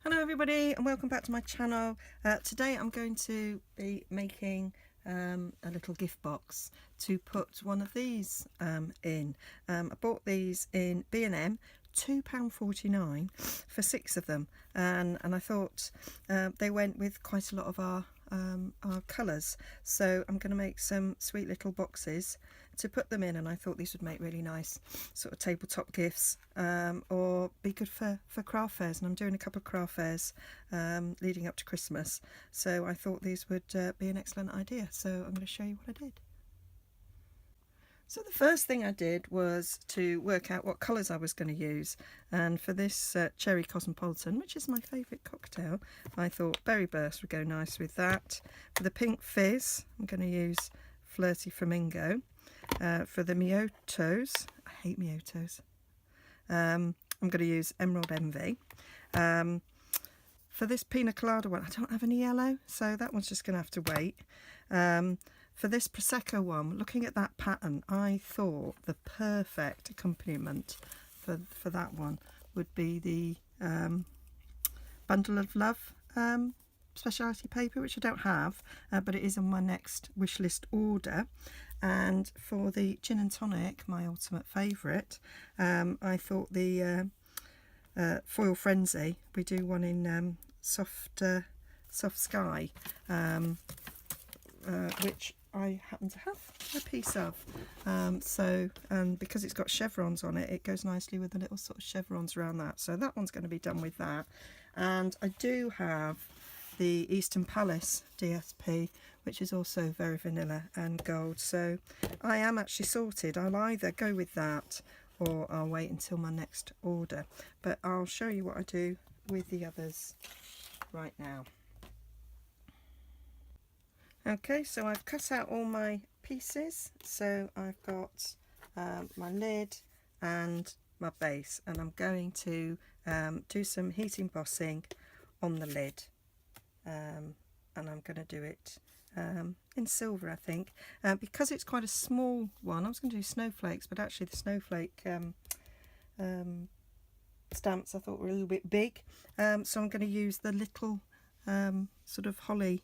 Hello everybody and welcome back to my channel. Today I'm going to be making a little gift box to put one of these in. I bought these in B&M, £2.49 for 6 of them, and I thought they went with quite a lot of our colours, so I'm going to make some sweet little boxes to put them in, and I thought these would make really nice sort of tabletop gifts, or be good for craft fairs, and I'm doing a couple of craft fairs leading up to Christmas, so I thought these would be an excellent idea. So I'm going to show you what I did. So the first thing I did was to work out what colours I was going to use, and for this cherry cosmopolitan, which is my favourite cocktail, I thought berry burst would go nice with that. For the pink fizz, I'm going to use flirty flamingo. For the Miotos, I hate Miotos, I'm going to use Emerald Envy. For this pina colada one, I don't have any yellow, so that one's just going to have to wait. For this Prosecco one, looking at that pattern, I thought the perfect accompaniment for that one would be the Bundle of Love speciality paper, which I don't have, but it is on my next wish list order. And for the gin and tonic, my ultimate favourite, I thought the Foil Frenzy, we do one in soft sky, which I happen to have a piece of, and because it's got chevrons on it, it goes nicely with the little sort of chevrons around that, so that one's going to be done with that. And I do have the Eastern Palace DSP, which is also very vanilla and gold, so I am actually sorted. I'll either go with that or I'll wait until my next order, but I'll show you what I do with the others right now. Okay, so I've cut out all my pieces, so I've got my lid and my base, and I'm going to do some heat embossing on the lid, and I'm going to do it in silver, I think, because it's quite a small one. I was going to do snowflakes, but actually the snowflake stamps I thought were a little bit big, so I'm going to use the little sort of holly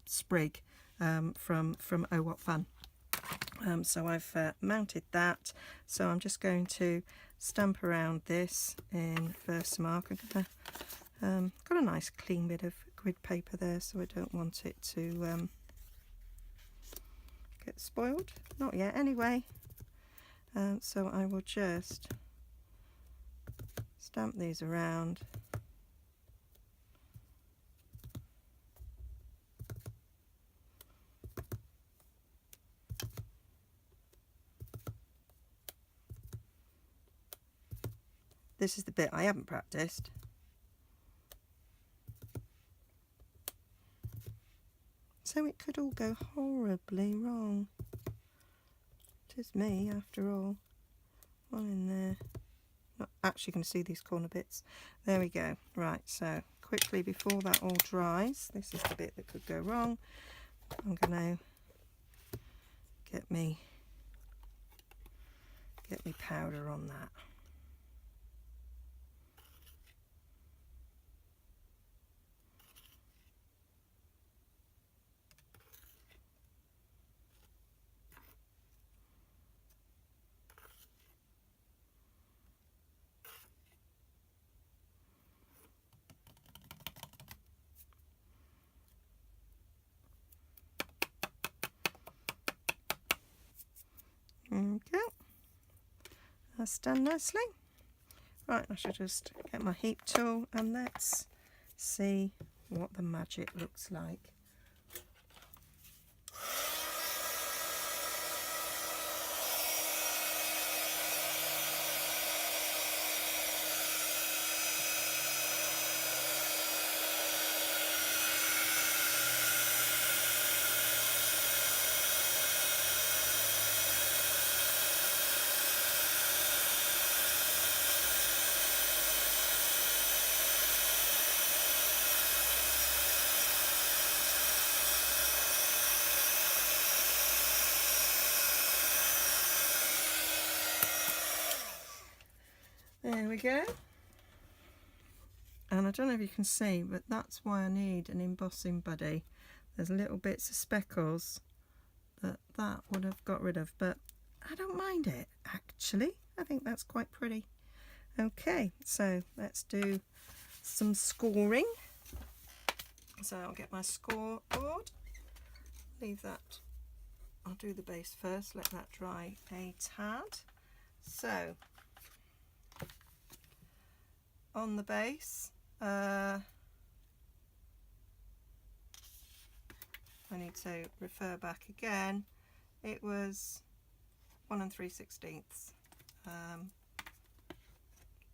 sprig from Oh What Fun. So I've mounted that, so I'm just going to stamp around this in Versamark. Got a nice clean bit of grid paper there, so I don't want it to get spoiled. Not yet anyway. So I will just stamp these around. This is the bit I haven't practiced. So it could all go horribly wrong. It is me, after all. One in there. Not actually going to see these corner bits. There we go. Right, so quickly before that all dries, this is the bit that could go wrong. I'm going to get me powder on that. Okay, that's done nicely. Right, I should just get my heap tool and let's see what the magic looks like. There we go. and I don't know if you can see, but that's why I need an embossing buddy. There's little bits of speckles that would have got rid of, but I don't mind it actually. I think that's quite pretty. Okay, so let's do some scoring. So I'll get my score board, leave that, I'll do the base first, let that dry a tad. So on the base, I need to refer back again. It was 1 3/16,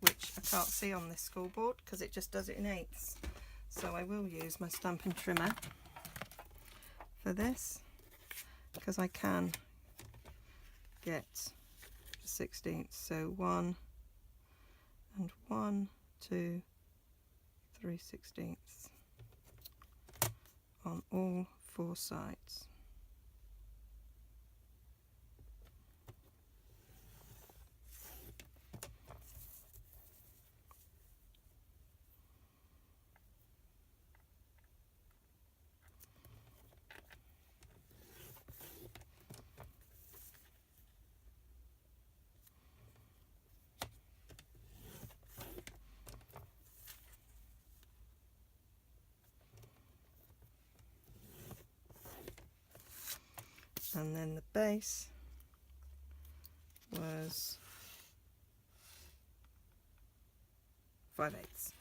which I can't see on this school board because it just does it in eighths. So I will use my Stampin' trimmer for this, because I can get 16ths. So 1 and 1, 2, 3/16 on all 4 sides. And then the base was 5/8.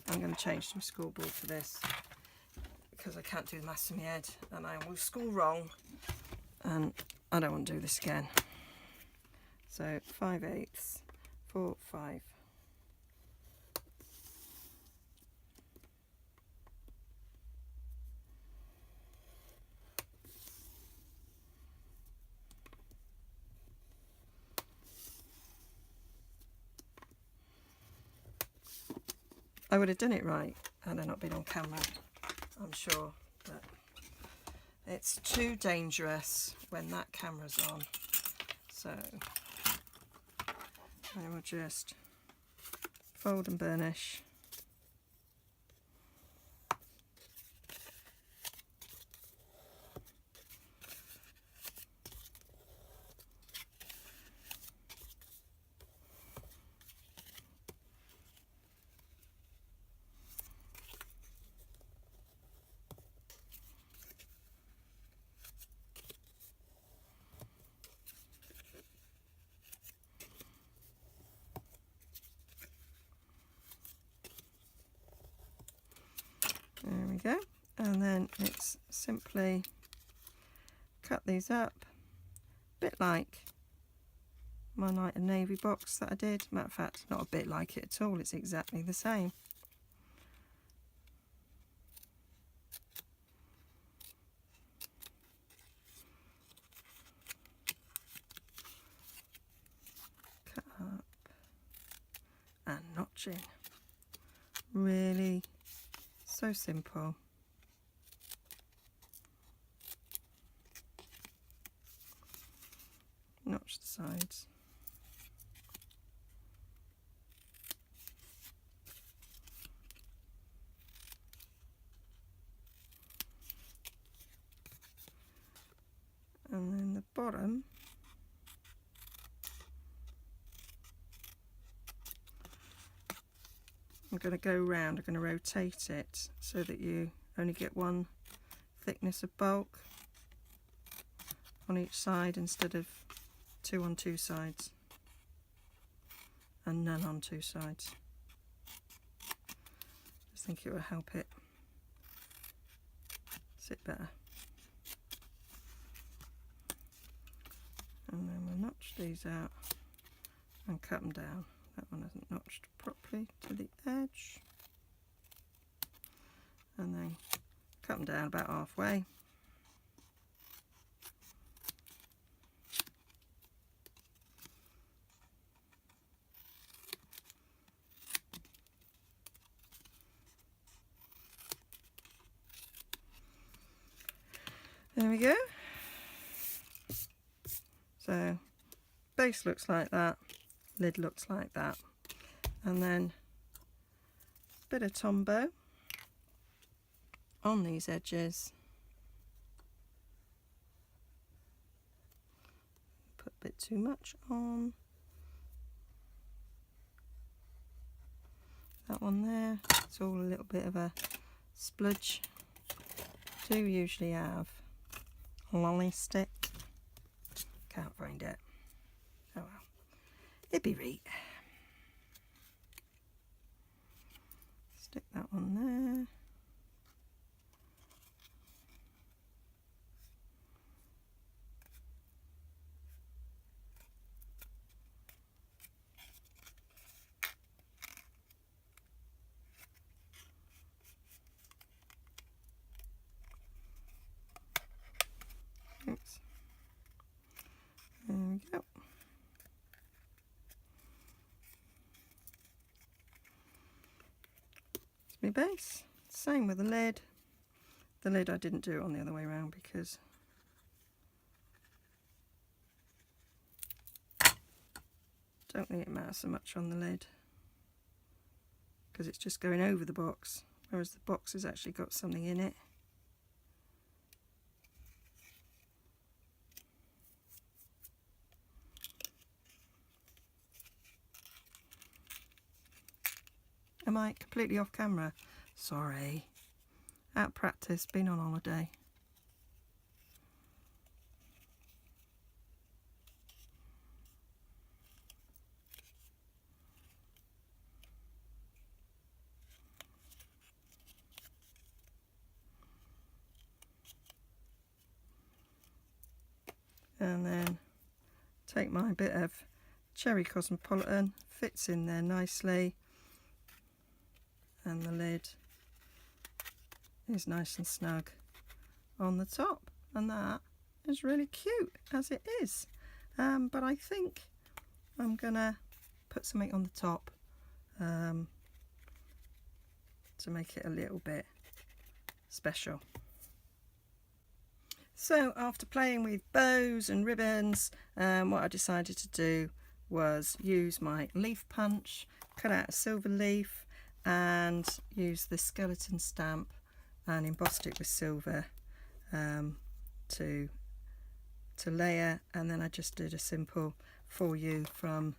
I'm going to change to my school board for this because I can't do the maths in my head and I will school wrong, and I don't want to do this again. So 5/8, 4, 5. I would have done it right had I not been on camera, I'm sure, but it's too dangerous when that camera's on. So I will just fold and burnish. There we go, and then it's simply cut these up, a bit like my Night and Navy box that I did. Matter of fact, not a bit like it at all, it's exactly the same. Cut up and notching. Really so simple. Notch the sides. And then the bottom, I'm going to go round, I'm going to rotate it so that you only get one thickness of bulk on each side instead of 2 on 2 sides and none on 2 sides. I just think it will help it sit better. And then we'll notch these out and cut them down. That one isn't notched properly to the edge. And then cut them down about halfway. There we go. So base looks like that, lid looks like that, and then a bit of Tombow on these edges. Put a bit too much on. That one there, it's all a little bit of a spludge. Do usually have lolly stick. Can't find it. Oh well. It'd be right. Stick that one there. Oops. There we go. It's my base. Same with the lid. The lid I didn't do it on the other way around because don't think it matters so much on the lid because it's just going over the box, whereas the box has actually got something in it. Am I completely off camera? Sorry. Out of practice, been on holiday. And then take my bit of Cherry Cosmopolitan, fits in there nicely, and the lid is nice and snug on the top, and that is really cute as it is. But I think I'm gonna put something on the top to make it a little bit special. So after playing with bows and ribbons, what I decided to do was use my leaf punch, cut out a silver leaf, and use the skeleton stamp and embossed it with silver to layer. And then I just did a simple "For You" from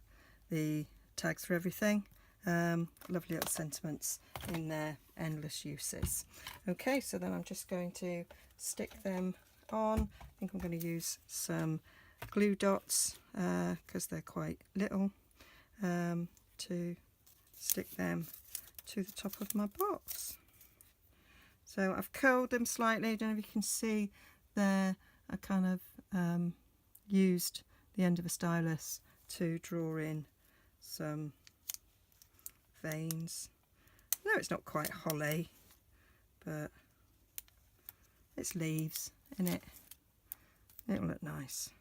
the Tags for Everything. Lovely little sentiments in there, endless uses. Okay, so then I'm just going to stick them on. I think I'm going to use some glue dots because they're quite little to stick them to the top of my box. So I've curled them slightly. I don't know if you can see there. I kind of used the end of a stylus to draw in some veins. No, it's not quite holly, but it's leaves in it. It'll look nice.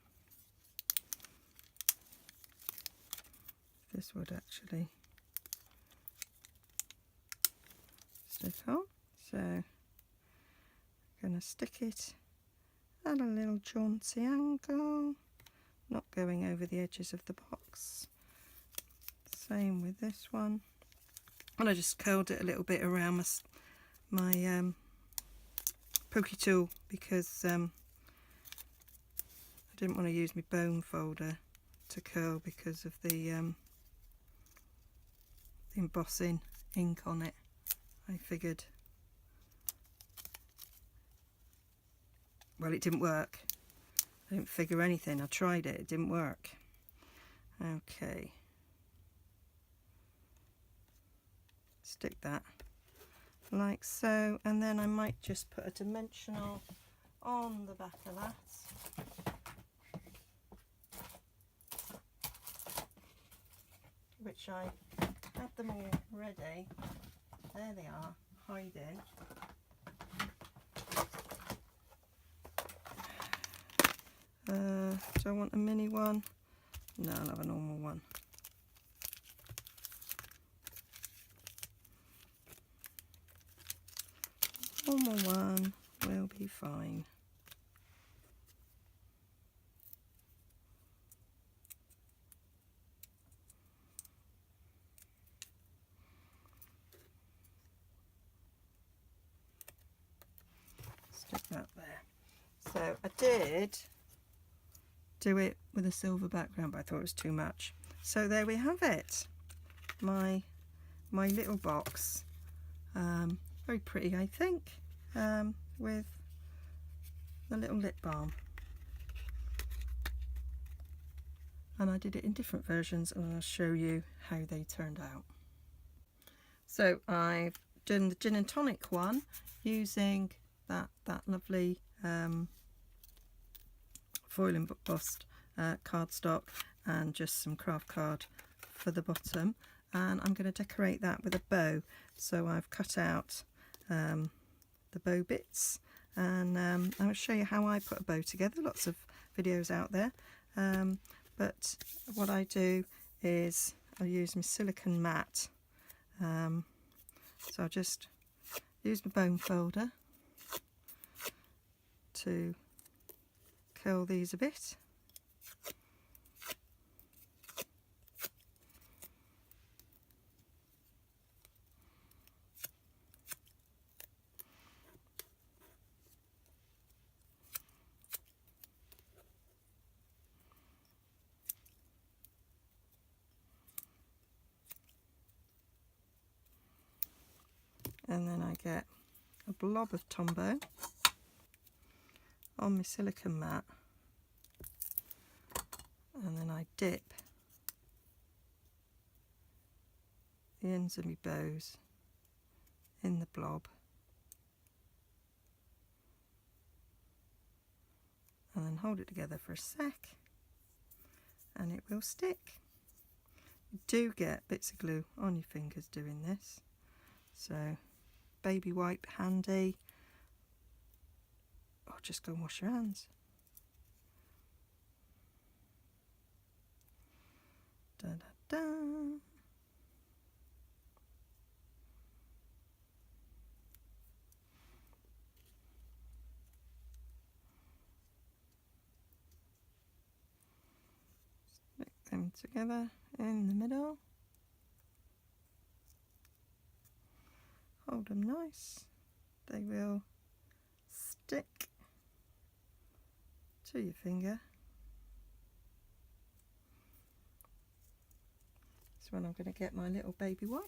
This would actually stick on. So I'm going to stick it at a little jaunty angle, not going over the edges of the box. Same with this one. And I just curled it a little bit around my pokey tool because I didn't want to use my bone folder to curl because of the embossing ink on it. I figured, well, it didn't work. I didn't figure anything. I tried it, it didn't work. Okay. Stick that like so, and then I might just put a dimensional on the back of that. Which I had them all ready. There they are, hiding. Do I want a mini one? No, I'll have a normal one. Normal one will be fine. stick that there. So I did do it with a silver background, but I thought it was too much. So there we have it, my little box. Very pretty, I think, with the little lip balm. And I did it in different versions, and I'll show you how they turned out. So I've done the gin and tonic one using that lovely foil embossed cardstock and just some craft card for the bottom, and I'm going to decorate that with a bow. So I've cut out the bow bits, and I will show you how I put a bow together. Lots of videos out there, but what I do is I use my silicone mat. So I'll just use my bone folder to curl these a bit. And then I get a blob of Tombow on my silicone mat, and then I dip the ends of my bows in the blob, and then hold it together for a sec, and it will stick. You do get bits of glue on your fingers doing this, so baby wipe handy, or just go and wash your hands. Da, da, da. Stick them together in the middle. Hold them nice. They will stick to your finger. So when I'm going to get my little baby wipe.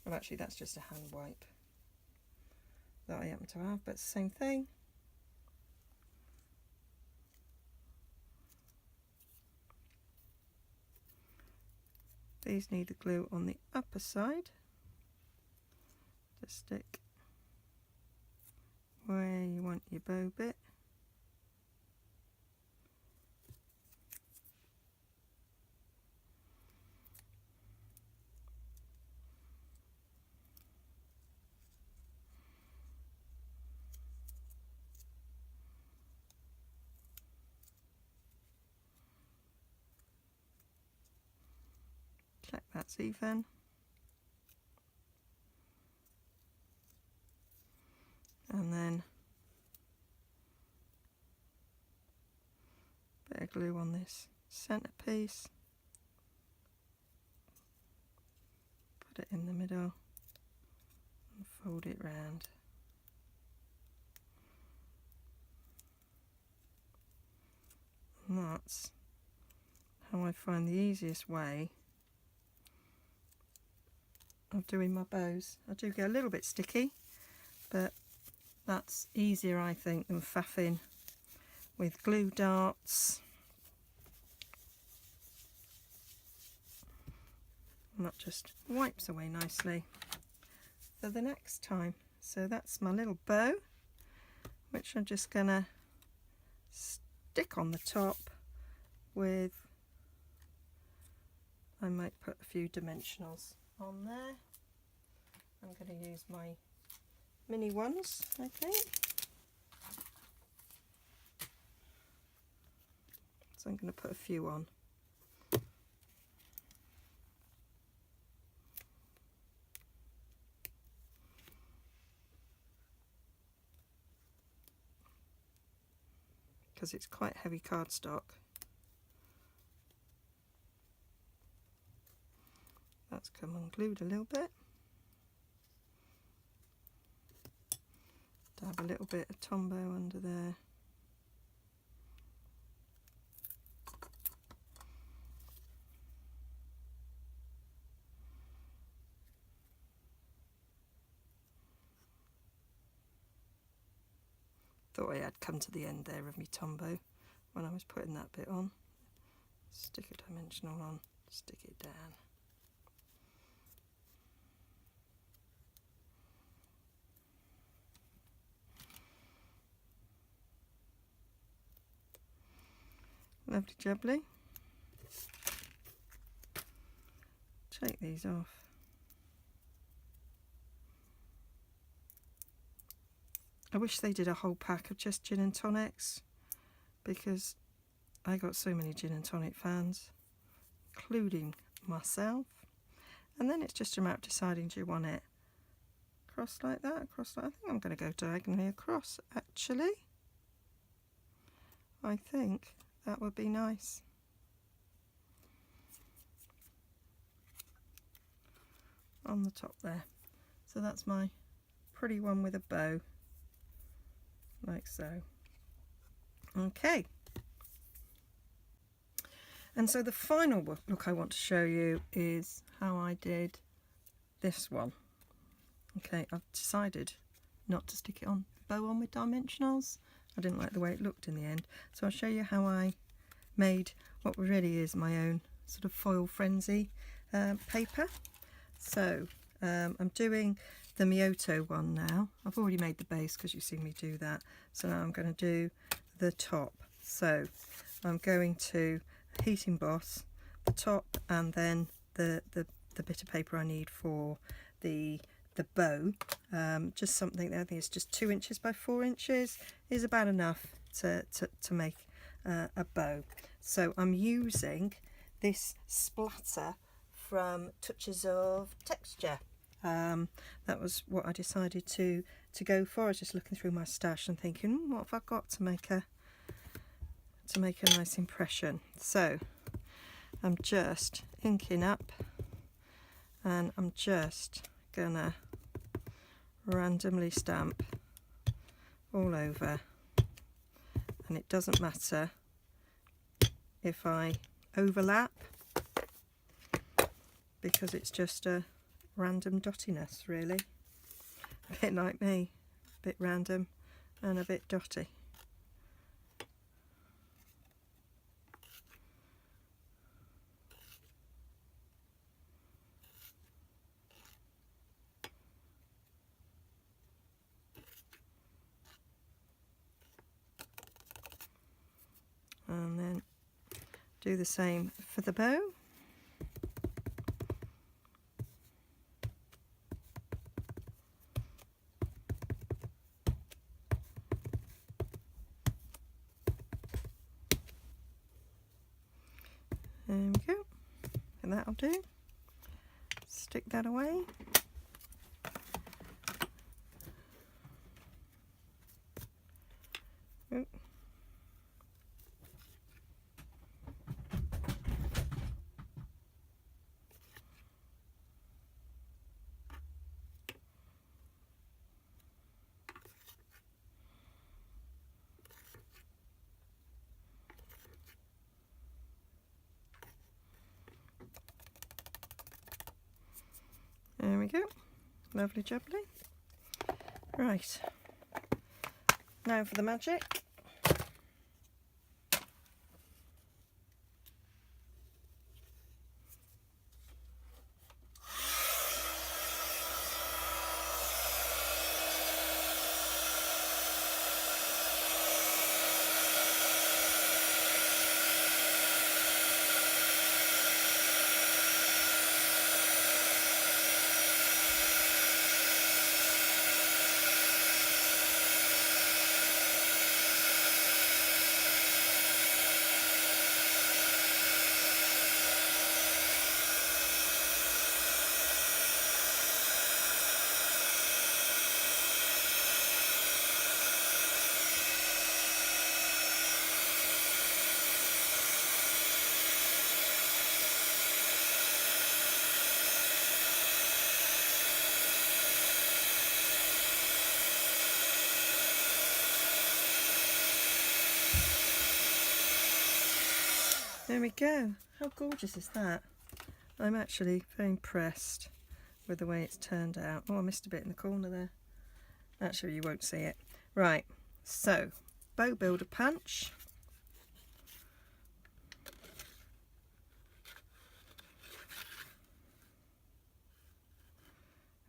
Well, actually that's just a hand wipe that I happen to have, but it's the same thing. These need the glue on the upper side to stick where you want your bow bit. Check that's even. And then bit of glue on this centre piece. Put it in the middle and fold it round. And that's how I find the easiest way of doing my bows. I do get a little bit sticky, but that's easier, I think, than faffing with glue darts. And that just wipes away nicely for the next time. So that's my little bow, which I'm just gonna stick on the top with, I might put a few dimensionals on there. I'm going to use my mini ones, I think. So I'm going to put a few on. Because it's quite heavy cardstock. That's come unglued a little bit. to have a little bit of Tombow under there. Thought I had come to the end there of my Tombow when I was putting that bit on. Stick a dimensional on, stick it down. Lovely jubbly. Take these off. I wish they did a whole pack of just gin and tonics, because I got so many gin and tonic fans, including myself. And then it's just a matter of deciding, do you want it across like that, across like that? I think I'm going to go diagonally across, actually. I think that would be nice. On the top there. So that's my pretty one with a bow, like so. Okay. And so the final look I want to show you is how I did this one. Okay, I've decided not to stick it on, bow on with dimensionals. I didn't like the way it looked in the end. So I'll show you how I made what really is my own sort of foil frenzy paper. So I'm doing the Miyoto one now. I've already made the base because you've seen me do that. So now I'm going to do the top. So I'm going to heat emboss the top and then the bit of paper I need for the bow. Just something that I think is just 2 inches by 4 inches is about enough to make a bow. So I'm using this splatter from Touches of Texture. That was what I decided to go for. I was just looking through my stash and thinking, what have I got to make a nice impression? So I'm just inking up, and I'm just gonna randomly stamp all over, and it doesn't matter if I overlap, because it's just a random dottiness, really, a bit like me, a bit random and a bit dotty. And then do the same for the bow. There we go, and that'll do. Stick that away. Oop. There we go, lovely jubbly. Right, now for the magic. There we go. How gorgeous is that? I'm actually very impressed with the way it's turned out. Oh, I missed a bit in the corner there. Actually, you won't see it. Right, so bow builder punch.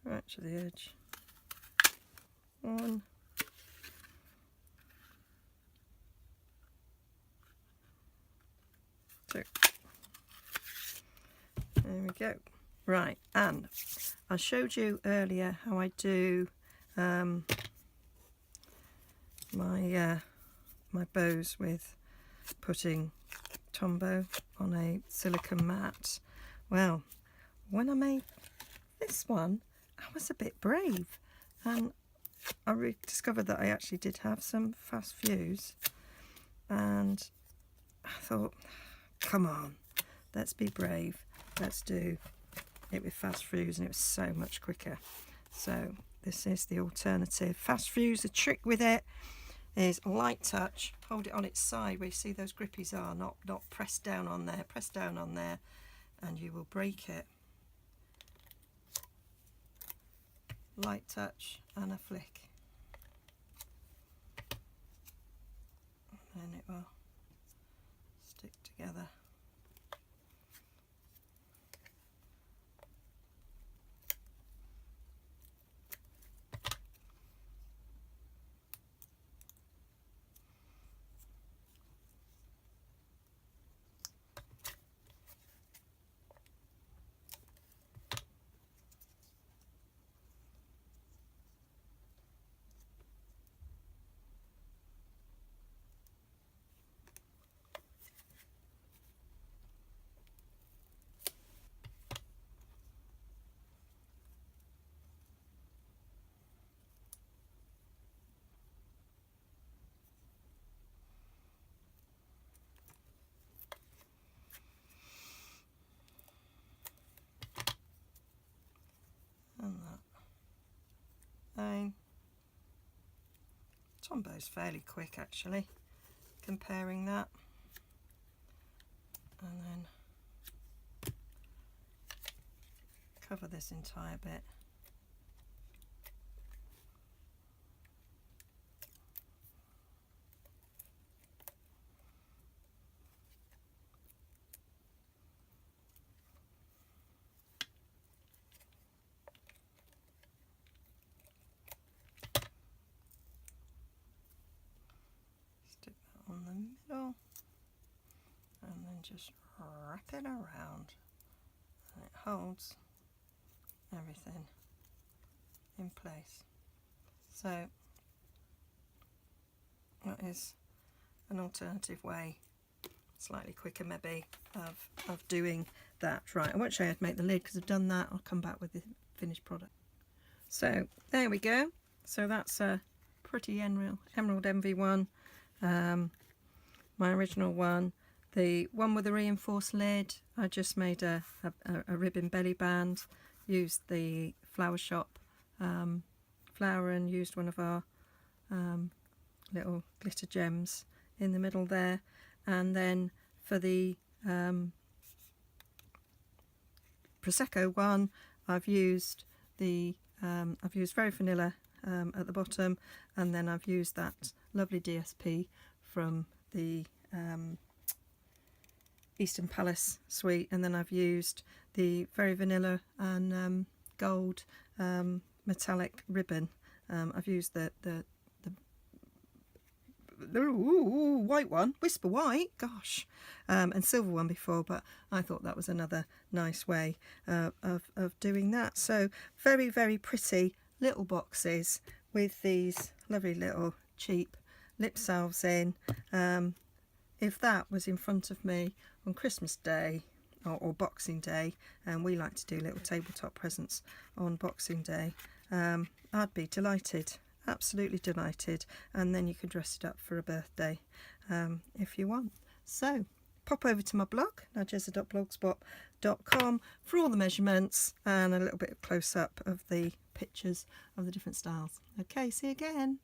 Right to the edge. 1, 2. There we go. Right, and I showed you earlier how I do my bows with putting Tombow on a silicone mat. Well, when I made this one, I was a bit brave, and I discovered that I actually did have some fast fuse, and I thought, come on, let's be brave, let's do it with fast fuse, and it was so much quicker. So this is the alternative. Fast fuse, the trick with it is light touch, hold it on its side where you see those grippies are, not press down on there, press down on there, and you will break it. Light touch and a flick, and then it will stick together. And that. Tombow's fairly quick actually, comparing that. And then cover this entire bit. Stick that on the middle, and then just wrap it around, and it holds everything in place. So that is an alternative way, slightly quicker maybe, of doing that. Right, I won't show you how to make the lid because I've done that. I'll come back with the finished product. So there we go. So that's a pretty Emerald Envy one, my original one. The one with the reinforced lid, I just made a ribbon belly band, used the Flower Shop flower and used one of our little glitter gems in the middle there. And then for the Prosecco one, I've used Very Vanilla at the bottom, and then I've used that lovely DSP from the Eastern Palace suite, and then I've used the Very Vanilla and gold metallic ribbon. I've used the white one, Whisper White, gosh, and silver one before, but I thought that was another nice way of doing that. So very, very pretty little boxes with these lovely little cheap lip salves in. If that was in front of me on Christmas Day or Boxing Day, and we like to do little tabletop presents on Boxing Day, I'd be delighted, absolutely delighted. And then you can dress it up for a birthday if you want. So pop over to my blog, nigezza.blogspot.com, for all the measurements and a little bit of close-up of the pictures of the different styles. Okay, see you again.